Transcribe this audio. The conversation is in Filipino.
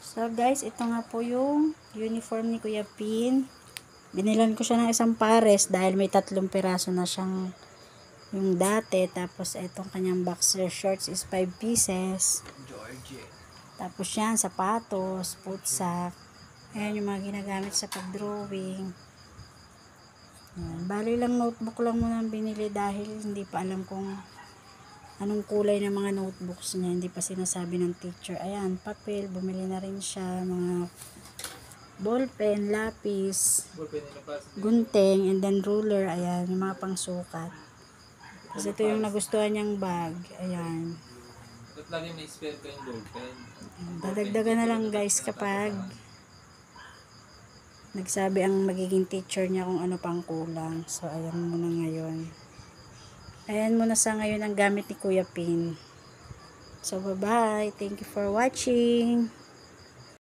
So guys, ito nga po yung uniform ni Kuya Pin. Binilan ko siya ng isang pares dahil may 3 piraso na siyang yung dati. Tapos itong kanyang boxer shorts is 5 pieces. Tapos yan, sapatos, putsak. Ayan yung mga ginagamit sa pag-drawing. Bali lang notebook lang muna binili dahil hindi pa alam kung anong kulay ng mga notebooks niya. Hindi pa sinasabi ng teacher. Ayan, papel. Bumili na rin siya. Mga ballpen, lapis, gunting, and then ruler. Ayan, yung mga pangsukat. Kasi ito yung nagustuhan niyang bag. Ayan. Lagi may spare ko yung ballpen. Dadagdagan na lang guys kapag nagsabi ang magiging teacher niya kung ano pang kulang. So, ayan muna ngayon. Ayan muna sa ngayon ang gamit ni Kuya Pin. So, bye-bye. Thank you for watching.